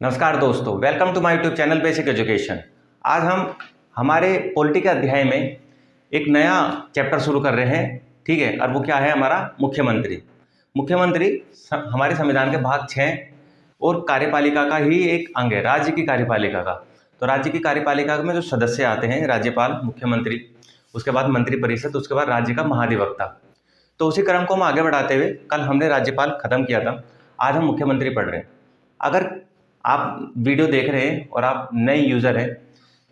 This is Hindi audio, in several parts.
नमस्कार दोस्तों, welcome to my YouTube channel basic education. आज हम हमारे पॉलिटी के अध्याय में एक नया चैप्टर शुरू कर रहे हैं। ठीक है, और वो क्या है? हमारा मुख्यमंत्री। मुख्यमंत्री हमारे संविधान के भाग 6 और कार्यपालिका का ही एक अंग है, राज्य की कार्यपालिका का। तो राज्य की कार्यपालिका में जो सदस्य आते हैं, राज्यपाल, मुख्यमंत्री, उसके बाद मंत्रिपरिषद, उसके बाद राज्य का महाधिवक्ता। तो उसी क्रम को हम आगे बढ़ाते हुए कल हमने राज्यपाल खत्म किया था, आज हम मुख्यमंत्री पढ़ रहे हैं। अगर आप वीडियो देख रहे हैं और आप नए यूज़र हैं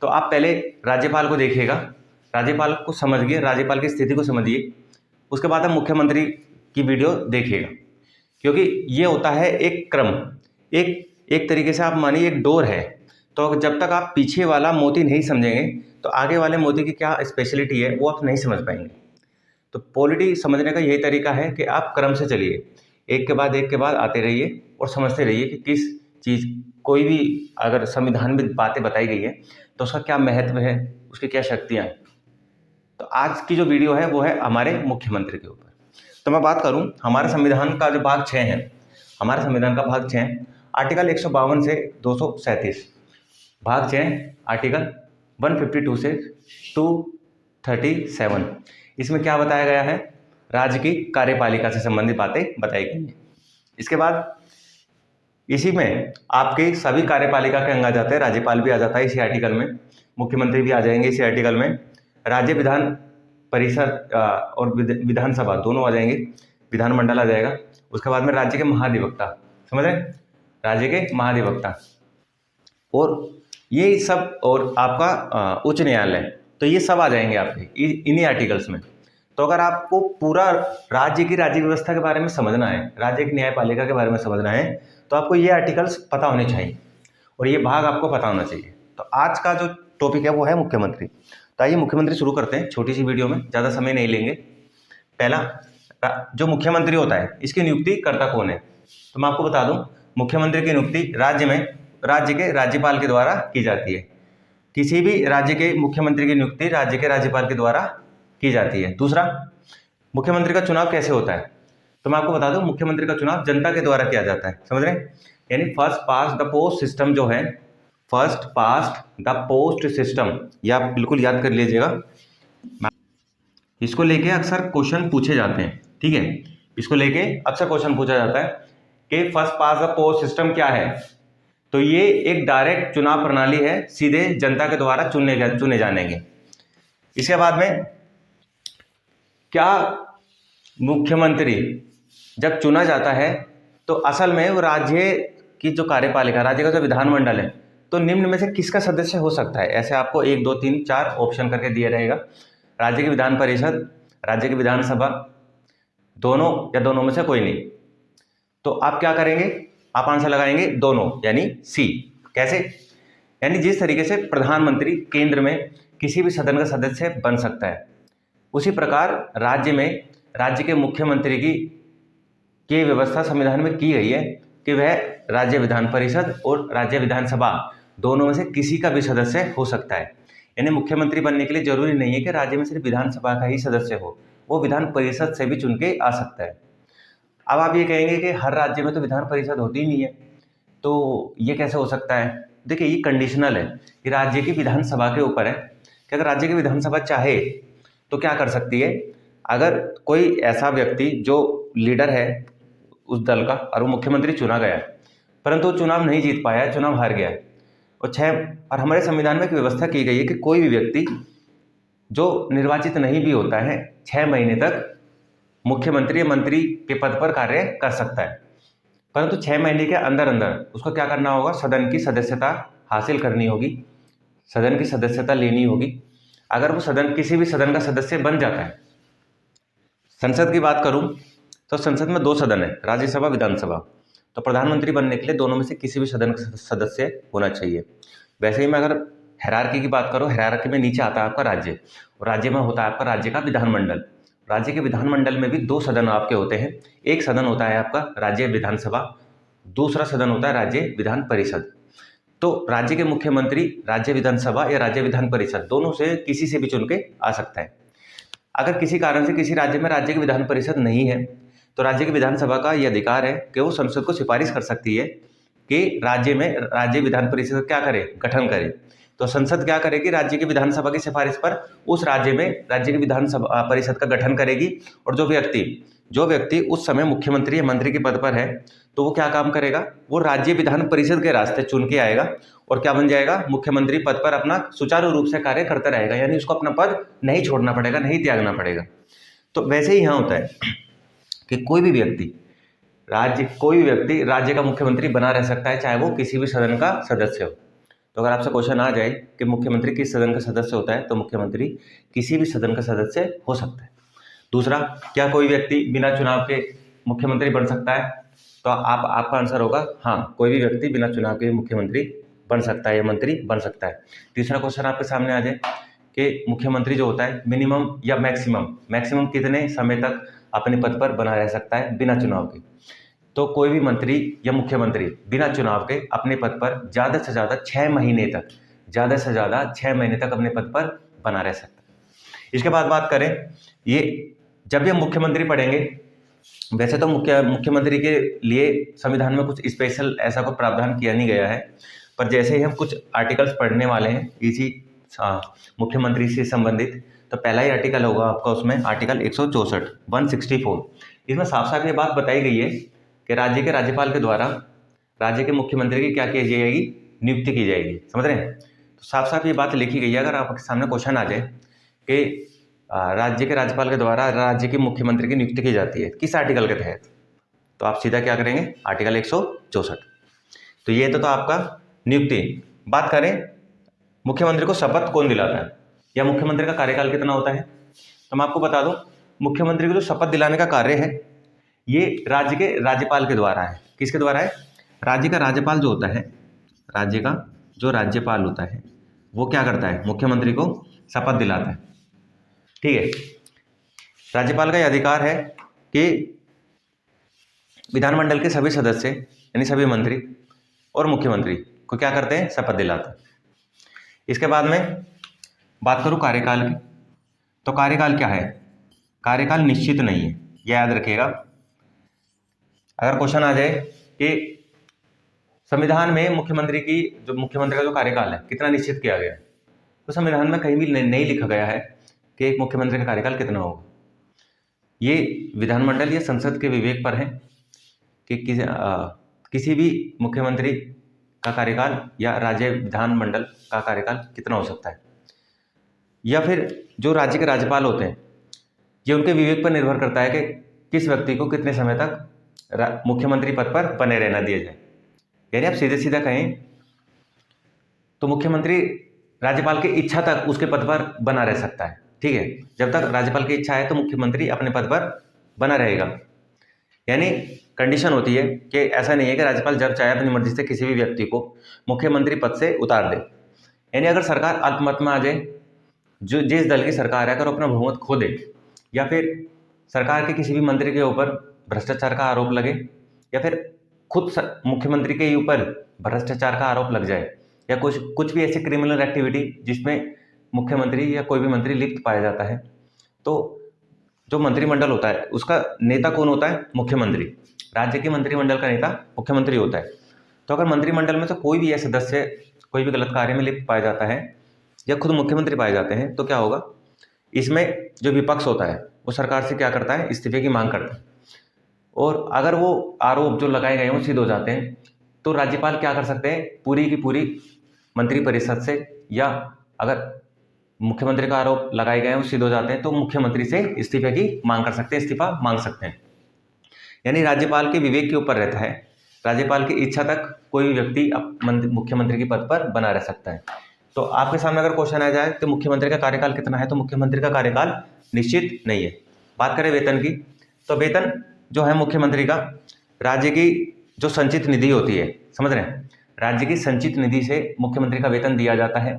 तो आप पहले राज्यपाल को देखिएगा, राज्यपाल को समझिए, राज्यपाल की स्थिति को समझिए, उसके बाद आप मुख्यमंत्री की वीडियो देखिएगा। क्योंकि ये होता है एक क्रम, एक तरीके से आप मानिए एक डोर है। तो जब तक आप पीछे वाला मोती नहीं समझेंगे तो आगे वाले मोती की क्या स्पेशलिटी है वो आप नहीं समझ पाएंगे। तो पॉलिटी समझने का यही तरीका है कि आप क्रम से चलिए, एक के बाद आते रहिए और समझते रहिए कि किस चीज़, कोई भी अगर संविधान में बातें बताई गई है तो उसका क्या महत्व है, उसकी क्या शक्तियाँ हैं। तो आज की जो वीडियो है वो है हमारे मुख्यमंत्री के ऊपर। तो मैं बात करूं हमारे संविधान का जो भाग 6 है, हमारे संविधान का भाग 6 आर्टिकल 152 से 237, भाग 6 आर्टिकल 152 से 237, इसमें क्या बताया गया है? राज्य की कार्यपालिका से संबंधित बातें बताई गई हैं। इसके बाद इसी में आपके सभी कार्यपालिका के अंग आ जाते हैं, राज्यपाल भी आ जाता है इसी आर्टिकल में, मुख्यमंत्री भी आ जाएंगे इसी आर्टिकल में, राज्य विधान परिषद और विधानसभा दोनों आ जाएंगे, विधानमंडल आ जाएगा। उसके बाद में राज्य के महाधिवक्ता, समझ रहे हैं, राज्य के महाधिवक्ता, और ये सब, और आपका उच्च न्यायालय, तो ये सब आ जाएंगे आपके इन्हीं आर्टिकल्स में। तो अगर आपको पूरा राज्य की राज्य व्यवस्था के बारे में समझना है, राज्य की न्यायपालिका के बारे में समझना है, तो आपको ये आर्टिकल्स पता होने चाहिए और ये भाग आपको पता होना चाहिए। तो आज का जो टॉपिक है वो है मुख्यमंत्री। तो आइए मुख्यमंत्री शुरू करते हैं, छोटी सी वीडियो में, ज़्यादा समय नहीं लेंगे। पहला, जो मुख्यमंत्री होता है इसकी नियुक्ति करता कौन है? तो मैं आपको बता दूं, मुख्यमंत्री की नियुक्ति राज्य के राज्यपाल के द्वारा की जाती है। किसी भी राज्य के मुख्यमंत्री की नियुक्ति राज्य के राज्यपाल के द्वारा की जाती है। दूसरा, मुख्यमंत्री का चुनाव कैसे होता है? तो मैं आपको बता दूं, मुख्यमंत्री का चुनाव जनता के द्वारा किया जाता है, समझ रहे हैं? यानी first past the post system जो है, first past the post system, ये आप बिल्कुल याद कर लीजिएगा। इसको लेके अक्सर क्वेश्चन पूछे जाते हैं, ठीक है, इसको लेके अक्सर क्वेश्चन पूछा जाता है कि first past the post system क्या है। तो ये एक डायरेक्ट चुनाव प्रणाली है, सीधे जनता के द्वारा चुने जाने के। इसके बाद में क्या मुख्यमंत्री जब चुना जाता है तो असल में वो राज्य की जो कार्यपालिका, राज्य का जो विधानमंडल है, तो निम्न में से किसका सदस्य हो सकता है? ऐसे आपको 1 2 3 4 ऑप्शन करके दिया रहेगा। राज्य की विधान परिषद, राज्य की विधानसभा, दोनों या दोनों में से कोई नहीं। तो आप क्या करेंगे? आप आंसर लगाएंगे दोनों, यानी सी। कैसे? यानी जिस तरीके से प्रधानमंत्री केंद्र में किसी भी सदन का सदस्य बन सकता है, उसी प्रकार राज्य में राज्य के मुख्यमंत्री की व्यवस्था संविधान में की गई है कि वह राज्य विधान परिषद और राज्य विधानसभा दोनों में से किसी का भी सदस्य हो सकता है। यानी मुख्यमंत्री बनने के लिए जरूरी नहीं है कि राज्य में सिर्फ विधानसभा का ही सदस्य हो, वो विधान परिषद से भी चुन के आ सकता है। अब आप ये कहेंगे कि हर राज्य में तो विधान परिषद होती ही नहीं है, तो ये कैसे हो सकता है? देखिए, ये कंडीशनल है कि राज्य की विधानसभा के ऊपर है कि अगर राज्य की विधानसभा चाहे तो क्या कर सकती है। अगर कोई ऐसा व्यक्ति जो लीडर है उस दल का और वो मुख्यमंत्री चुना गया परंतु वो चुनाव नहीं जीत पाया, चुनाव हार गया, और हमारे संविधान में एक व्यवस्था की गई है कि कोई भी व्यक्ति जो निर्वाचित नहीं भी होता है 6 महीने तक मुख्यमंत्री या मंत्री के पद पर कार्य कर सकता है। परंतु 6 महीने के अंदर अंदर उसको क्या करना होगा? सदन की सदस्यता हासिल करनी होगी, सदन की सदस्यता लेनी होगी। अगर वो किसी भी सदन का सदस्य बन जाता है, संसद की बात करूं तो संसद में 2 सदन है, राज्यसभा, विधानसभा। तो प्रधानमंत्री बनने के लिए दोनों में से किसी भी सदन का सदस्य होना चाहिए। वैसे ही मैं अगर हायरार्की की बात करूं, हायरार्की में नीचे आता है आपका राज्य, और राज्य में होता है आपका राज्य का विधानमंडल। राज्य के विधानमंडल में भी 2 सदन आपके होते हैं। एक सदन होता है आपका राज्य विधानसभा, दूसरा सदन होता है राज्य विधान परिषद। तो राज्य के मुख्यमंत्री राज्य विधानसभा या राज्य विधान परिषद दोनों से किसी से भी चुन के आ सकता है। अगर किसी कारण से किसी राज्य में राज्य की विधान परिषद नहीं है तो राज्य की विधानसभा का यह अधिकार है कि वो संसद को सिफारिश कर सकती है कि राज्य विधान परिषद क्या करे, गठन करे। तो संसद क्या करेगी, राज्य की विधानसभा की सिफारिश पर उस राज्य की विधानसभा परिषद का गठन करेगी। और जो व्यक्ति उस समय मुख्यमंत्री या मंत्री के पद पर है, तो वो क्या काम करेगा, वो राज्य विधान परिषद के रास्ते चुन के आएगा और क्या बन जाएगा, मुख्यमंत्री पद पर अपना सुचारू रूप से कार्य करता रहेगा। यानी उसको अपना पद नहीं छोड़ना पड़ेगा, नहीं त्यागना पड़ेगा। तो वैसे ही यहाँ होता है कि कोई भी व्यक्ति राज्य का मुख्यमंत्री बना रह सकता है, चाहे वो किसी भी सदन का सदस्य हो। तो अगर आपसे क्वेश्चन आ जाए कि मुख्यमंत्री किस सदन का सदस्य होता है, तो मुख्यमंत्री किसी भी सदन का सदस्य हो सकता है। दूसरा, क्या कोई व्यक्ति बिना चुनाव के मुख्यमंत्री बन सकता है? तो आपका आंसर होगा हाँ, कोई भी व्यक्ति बिना चुनाव के मुख्यमंत्री बन सकता है या मंत्री बन सकता है। तीसरा क्वेश्चन आपके सामने आ जाए कि मुख्यमंत्री जो होता है मिनिमम या मैक्सिमम कितने समय तक अपने पद पर बना रह सकता है बिना चुनाव के? तो कोई भी मंत्री या मुख्यमंत्री बिना चुनाव के अपने पद पर ज़्यादा से ज़्यादा 6 महीने तक अपने पद पर बना रह सकता है। इसके बाद बात करें, ये जब ये मुख्यमंत्री पढ़ेंगे, वैसे तो मुख्यमंत्री के लिए संविधान में कुछ स्पेशल ऐसा कोई प्रावधान किया नहीं गया है, पर जैसे ही हम कुछ आर्टिकल्स पढ़ने वाले हैं इसी मुख्यमंत्री से संबंधित, तो पहला ही आर्टिकल होगा आपका उसमें आर्टिकल 164। इसमें साफ साफ ये बात बताई गई है कि राज्य के राज्यपाल के द्वारा राज्य के मुख्यमंत्री की क्या की जाएगी, नियुक्ति की जाएगी। समझ रहे हैं? तो साफ साफ ये बात लिखी गई है। अगर आपके सामने क्वेश्चन आ जाए कि राज्य के राज्यपाल के द्वारा राज्य के मुख्यमंत्री की नियुक्ति की जाती है किस आर्टिकल के तहत, तो आप सीधा क्या करेंगे, आर्टिकल 164। तो ये तो आपका नियुक्ति। बात करें मुख्यमंत्री को शपथ कौन दिलाता है या मुख्यमंत्री का कार्यकाल कितना होता है, तो मैं आपको बता दूं, मुख्यमंत्री को जो शपथ दिलाने का कार्य है ये राज्य के राज्यपाल के द्वारा है। किसके द्वारा है? राज्य का राज्यपाल जो होता है, राज्य का जो राज्यपाल होता है वो क्या करता है, मुख्यमंत्री को शपथ दिलाता है। ठीक है, राज्यपाल का यह अधिकार है कि विधानमंडल के सभी सदस्य यानी सभी मंत्री और मुख्यमंत्री को क्या करते हैं, शपथ दिलाते हैं। इसके बाद में बात करूं कार्यकाल की, तो कार्यकाल क्या है, कार्यकाल निश्चित नहीं है, यह याद रखिएगा। अगर क्वेश्चन आ जाए कि संविधान में मुख्यमंत्री का जो कार्यकाल है कितना निश्चित किया गया है, तो संविधान में कहीं भी नहीं लिखा गया है कि एक मुख्यमंत्री का कार्यकाल कितना होगा। ये विधानमंडल या संसद के विवेक पर है कि किसी भी मुख्यमंत्री का कार्यकाल या राज्य विधानमंडल का कार्यकाल कितना हो सकता है, या फिर जो राज्य के राज्यपाल होते हैं ये उनके विवेक पर निर्भर करता है कि किस व्यक्ति को कितने समय तक मुख्यमंत्री पद पर बने रहना दिया जाए। यानी आप सीधे सीधा कहें तो मुख्यमंत्री राज्यपाल की इच्छा तक उसके पद पर बना रह सकता है। ठीक है, जब तक राज्यपाल की इच्छा है तो मुख्यमंत्री अपने पद पर बना रहेगा। यानी कंडीशन होती है कि ऐसा नहीं है कि राज्यपाल जब चाहे अपनी मर्जी से किसी भी व्यक्ति को मुख्यमंत्री पद से उतार दे। यानी अगर सरकार अल्पमत में आ जाए, जो जिस दल की सरकार है अगर अपना बहुमत खो दे, या फिर सरकार के किसी भी मंत्री के ऊपर भ्रष्टाचार का आरोप लगे, या फिर खुद मुख्यमंत्री के ऊपर भ्रष्टाचार का आरोप लग जाए, या कुछ भी ऐसी क्रिमिनल एक्टिविटी जिसमें मुख्यमंत्री या कोई भी मंत्री लिप्त पाया जाता है, तो जो मंत्रिमंडल होता है उसका नेता कौन होता है, मुख्यमंत्री। राज्य के मंत्रिमंडल का नेता मुख्यमंत्री होता है। तो अगर मंत्रिमंडल में से कोई भी ऐसे सदस्य कोई भी गलत कार्य में लिप्त पाया जाता है या खुद मुख्यमंत्री पाए जाते हैं, तो क्या होगा, इसमें जो विपक्ष होता है वो सरकार से क्या करता है, इस्तीफे की मांग करता है। और अगर वो आरोप जो लगाए गए हैं वो सिद्ध हो जाते हैं, तो राज्यपाल क्या कर सकते हैं, पूरी की पूरी मंत्रिपरिषद से, या अगर मुख्यमंत्री का आरोप लगाए गए हैं वो सिद्ध हो जाते हैं तो मुख्यमंत्री से इस्तीफे की मांग कर सकते हैं, इस्तीफा मांग सकते हैं। यानी राज्यपाल के विवेक के ऊपर रहता है, राज्यपाल की इच्छा तक कोई भी व्यक्ति मुख्यमंत्री के पद पर बना रह सकता है। तो आपके सामने अगर क्वेश्चन आ जाए कि मुख्यमंत्री का कार्यकाल कितना है, तो मुख्यमंत्री का कार्यकाल निश्चित नहीं है। बात करें वेतन की, तो वेतन जो है मुख्यमंत्री का राज्य की जो संचित निधि होती है, समझ रहे हैं, राज्य की संचित निधि से मुख्यमंत्री का वेतन दिया जाता है।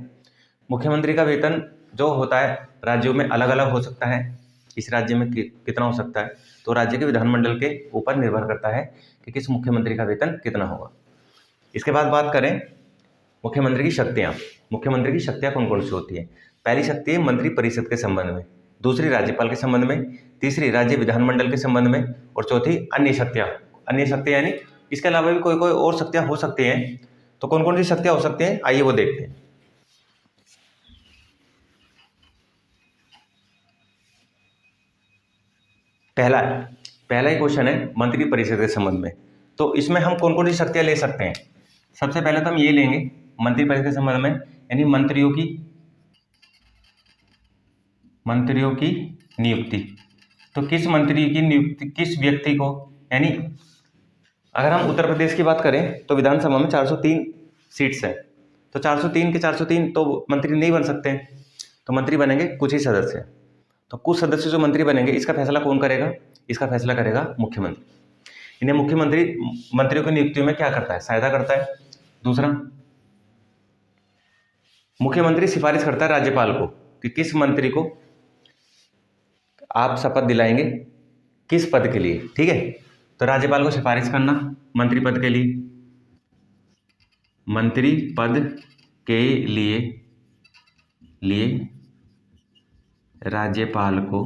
मुख्यमंत्री का वेतन जो होता है राज्यों में अलग अलग हो सकता है, इस राज्य में कितना हो सकता है, तो राज्य के विधानमंडल के ऊपर निर्भर करता है कि किस मुख्यमंत्री का वेतन कितना होगा। इसके बाद बात करें मुख्यमंत्री की शक्तियाँ। मुख्यमंत्री की शक्तियाँ कौन कौन सी होती है? पहली शक्ति है मंत्री परिषद के संबंध में, दूसरी राज्यपाल के संबंध में, तीसरी राज्य विधानमंडल के संबंध में, और चौथी अन्य शक्तियाँ। अन्य शक्तियाँ यानी इसके अलावा भी कोई कोई और शक्तियां हो सकती हैं। तो कौन कौन सी शक्तियां हो सकती हैं, आइए वो देखते हैं। पहला ही क्वेश्चन है मंत्री परिषद के संबंध में। तो इसमें हम कौन कौन सी शक्तियां ले सकते हैं। सबसे पहले तो हम ये लेंगे मंत्री परिषद के संबंध में, यानी मंत्रियों की नियुक्ति। तो किस मंत्री की नियुक्ति, किस व्यक्ति को, यानी अगर हम उत्तर प्रदेश की बात करें तो विधानसभा में 403 सीट्स हैं। तो 403 के 403 तो मंत्री नहीं बन सकते हैं, तो मंत्री बनेंगे कुछ ही सदस्य। तो कुछ सदस्य जो मंत्री बनेंगे, इसका फैसला कौन करेगा, इसका फैसला करेगा मुख्यमंत्री। इन्हें मुख्यमंत्री मंत्रियों की नियुक्ति में क्या करता है, सहायता करता है। दूसरा, मुख्यमंत्री सिफारिश करता है राज्यपाल को कि किस मंत्री को आप शपथ दिलाएंगे, किस पद के लिए, ठीक है। तो राज्यपाल को सिफारिश करना मंत्री पद के लिए, मंत्री पद के लिए राज्यपाल को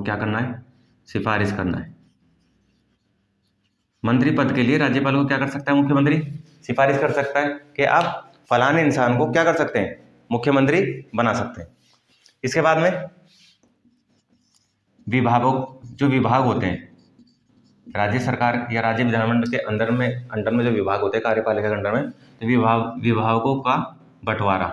क्या करना है, सिफारिश करना है। मंत्री पद के लिए राज्यपाल को क्या कर सकता है, मुख्यमंत्री सिफारिश कर सकता है कि आप फलाने इंसान को क्या कर सकते हैं, मुख्यमंत्री बना सकते हैं। इसके बाद में जो विभाग होते हैं राज्य सरकार या राज्य विधानमंडल के अंदर में जो विभाग होते हैं कार्यपालिका के अंडर में, तो विभागों का बंटवारा।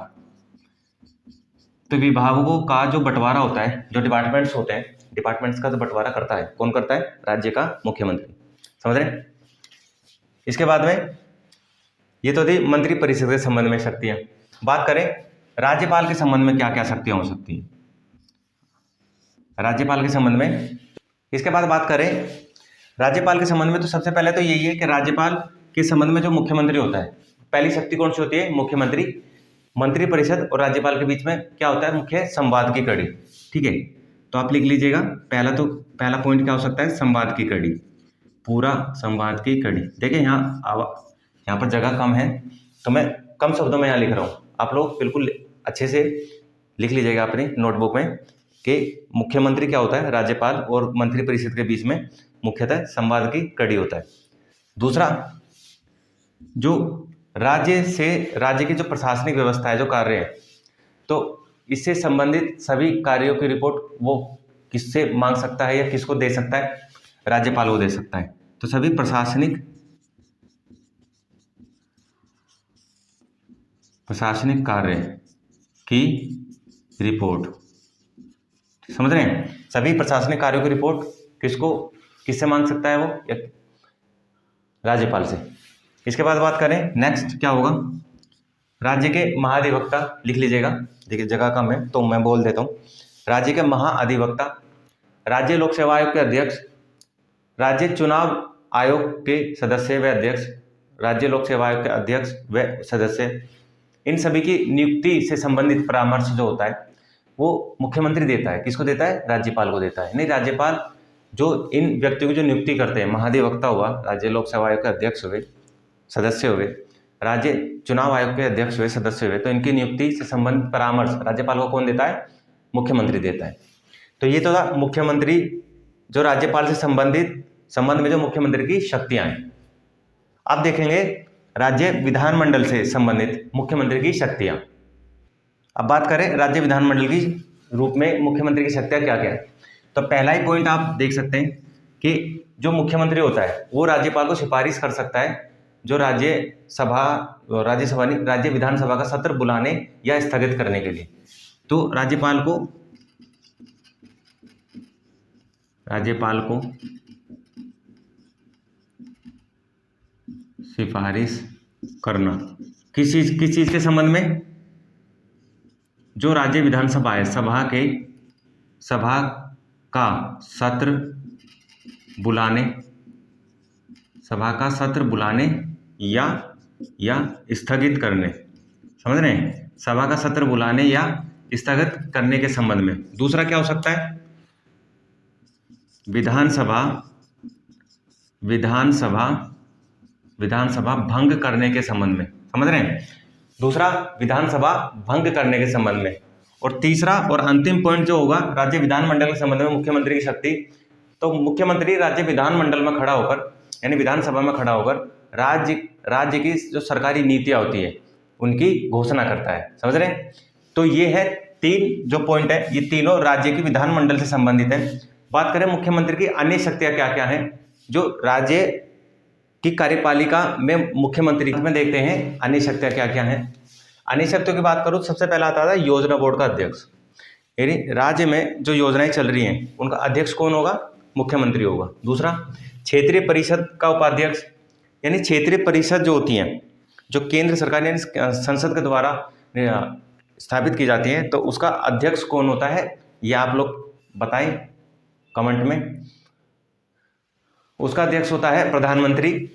तो विभागों का जो बंटवारा होता है, जो डिपार्टमेंट्स होते हैं, डिपार्टमेंट्स का जो बंटवारा करता है, कौन करता है, राज्य का मुख्यमंत्री। समझ रहे हैं। इसके बाद में ये तो थी मंत्री परिषद के संबंध में शक्तियां। बात करें राज्यपाल के संबंध में क्या क्या शक्तियां हो सकती हैं, राज्यपाल के संबंध में। इसके बाद बात करें राज्यपाल के संबंध में, तो सबसे पहले तो यही है कि राज्यपाल के संबंध में जो मुख्यमंत्री होता है, पहली शक्ति कौन सी होती है, मुख्यमंत्री। मंत्री परिषद और राज्यपाल के बीच में क्या होता है, मुख्य संवाद की कड़ी, ठीक है। तो आप लिख लीजिएगा, पहला पॉइंट क्या हो सकता है, संवाद की कड़ी, पूरा संवाद की कड़ी। देखिए यहाँ पर जगह कम है तो मैं कम शब्दों में यहाँ लिख रहा हूँ, आप लोग बिल्कुल अच्छे से लिख लीजिएगा अपनी नोटबुक में कि मुख्यमंत्री क्या होता है, राज्यपाल और मंत्री परिषद के बीच में मुख्यतः संवाद की कड़ी होता है। दूसरा, जो राज्य की जो प्रशासनिक व्यवस्था है, जो कार्य है, तो इससे संबंधित सभी कार्यों की रिपोर्ट वो किससे मांग सकता है या किसको दे सकता है, राज्यपाल को दे सकता है। तो सभी प्रशासनिक कार्य की रिपोर्ट, समझ रहे हैं, सभी प्रशासनिक कार्यों की रिपोर्ट किससे मांग सकता है, वो राज्यपाल से। इसके बाद बात करें नेक्स्ट क्या होगा, राज्य के महाधिवक्ता, लिख लीजिएगा, देखिए जगह कम है तो मैं बोल देता हूँ। राज्य के महाधिवक्ता, राज्य लोक सेवा आयोग के अध्यक्ष, राज्य चुनाव आयोग के सदस्य व अध्यक्ष, राज्य लोक सेवा आयोग के अध्यक्ष व सदस्य, इन सभी की नियुक्ति से संबंधित परामर्श जो होता है वो मुख्यमंत्री देता है। किसको देता है, राज्यपाल को देता है। नहीं, राज्यपाल जो इन व्यक्तियों की जो नियुक्ति करते हैं, महाधिवक्ता हुआ, राज्य लोक सेवा आयोग के अध्यक्ष हुए, सदस्य हुए, राज्य चुनाव आयोग के अध्यक्ष हुए, सदस्य हुए, तो इनकी नियुक्ति से संबंधित परामर्श राज्यपाल को कौन देता है, मुख्यमंत्री देता है। तो ये तो था मुख्यमंत्री, जो राज्यपाल से संबंध में जो मुख्यमंत्री की शक्तियां हैं। अब देखेंगे राज्य विधानमंडल से संबंधित मुख्यमंत्री की शक्तियां। अब बात करें राज्य विधानमंडल की रूप में मुख्यमंत्री की शक्तियां क्या क्या है। तो पहला ही पॉइंट आप देख सकते हैं कि जो मुख्यमंत्री होता है वो राज्यपाल को सिफारिश कर सकता है जो राज्य विधानसभा का सत्र बुलाने या स्थगित करने के लिए। तो राज्यपाल को सिफारिश करना किस चीज के संबंध में, जो राज्य विधानसभा है, सभा का सत्र बुलाने या स्थगित करने, समझ रहे हैं, सभा का सत्र बुलाने या स्थगित करने के संबंध में। दूसरा क्या हो सकता है, विधानसभा भंग करने के संबंध में, समझ रहे हैं, दूसरा विधानसभा भंग करने के संबंध में। और तीसरा और अंतिम पॉइंट जो होगा राज्य विधानमंडल के संबंध में मुख्यमंत्री की शक्ति। तो मुख्यमंत्री राज्य विधानमंडल में खड़ा होकर यानी विधानसभा में खड़ा होकर राज्य की जो सरकारी नीतियाँ होती है उनकी घोषणा करता है। समझ रहे हैं? तो ये है 3 जो पॉइंट है, ये तीनों राज्य की विधानमंडल से संबंधित है। बात करें मुख्यमंत्री की अन्य शक्तियाँ क्या क्या हैं, जो राज्य की कार्यपालिका में मुख्यमंत्री में देखते हैं अन्य शक्तियाँ क्या क्या हैं। अन्य शक्तियों की बात करूँ, सबसे पहला आता है योजना बोर्ड का अध्यक्ष, यानी राज्य में जो योजनाएं चल रही हैं उनका अध्यक्ष कौन होगा? मुख्यमंत्री होगा। दूसरा, क्षेत्रीय परिषद का उपाध्यक्ष, यानी क्षेत्रीय परिषद जो होती हैं, जो केंद्र सरकार यानी संसद के द्वारा स्थापित की जाती हैं, तो उसका अध्यक्ष कौन होता है, ये आप लोग बताएं कमेंट में। उसका अध्यक्ष होता है प्रधानमंत्री,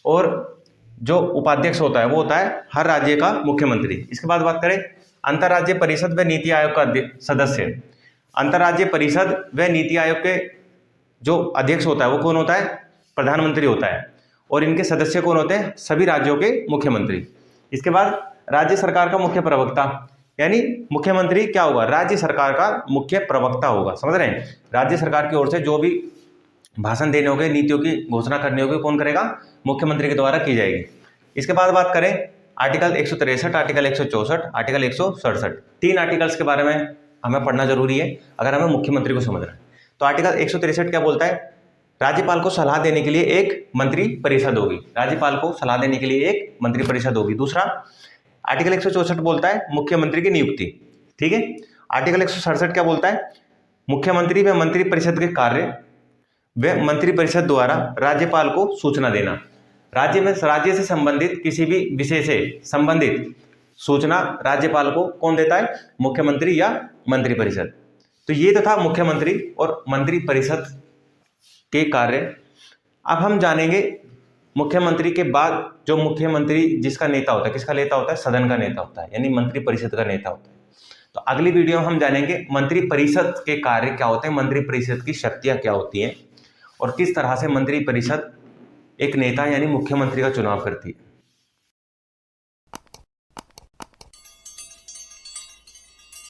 और जो उपाध्यक्ष होता है वो होता है हर राज्य का मुख्यमंत्री। इसके बाद बात करें अंतर्राज्यीय परिषद व नीति आयोग का सदस्य। अंतर्राज्यीय परिषद व नीति आयोग के जो अध्यक्ष होता है वो कौन होता है? प्रधानमंत्री होता है, और इनके सदस्य कौन होते हैं? सभी राज्यों के मुख्यमंत्री। इसके बाद राज्य सरकार का मुख्य प्रवक्ता, यानी मुख्यमंत्री क्या होगा? राज्य सरकार का मुख्य प्रवक्ता होगा। समझ रहे हैं? राज्य सरकार की ओर से जो भी भाषण देने होंगे, नीतियों की घोषणा करनी होगी, कौन करेगा? मुख्यमंत्री के द्वारा की जाएगी। इसके बाद बात करें आर्टिकल 163, आर्टिकल 164, आर्टिकल 167, 3 आर्टिकल्स के बारे में हमें पढ़ना जरूरी है अगर हमें मुख्यमंत्री को समझना है। तो आर्टिकल 163 क्या बोलता है? राज्यपाल को सलाह देने के लिए एक मंत्री परिषद होगी। राज्यपाल को सलाह देने के लिए एक मंत्री परिषद होगी। दूसरा, आर्टिकल 164 बोलता है मुख्यमंत्री की नियुक्ति। ठीक है। आर्टिकल 167 क्या बोलता है? मुख्यमंत्री व मंत्री परिषद के कार्य व मंत्री परिषद द्वारा राज्यपाल को सूचना देना। राज्य से संबंधित किसी भी विषय से संबंधित सूचना राज्यपाल को कौन देता है? मुख्यमंत्री या मंत्री परिषद। तो ये तो था मुख्यमंत्री और मंत्री परिषद के कार्य। अब हम जानेंगे मुख्यमंत्री के बाद जो मुख्यमंत्री जिसका नेता होता है, किसका नेता होता है? सदन का नेता होता है, यानी मंत्री परिषद का नेता होता है। तो अगली वीडियो में हम जानेंगे मंत्री परिषद के कार्य क्या होते हैं, मंत्री परिषद की शक्तियां क्या होती हैं, और किस तरह से मंत्री परिषद एक नेता यानी मुख्यमंत्री का चुनाव करती है।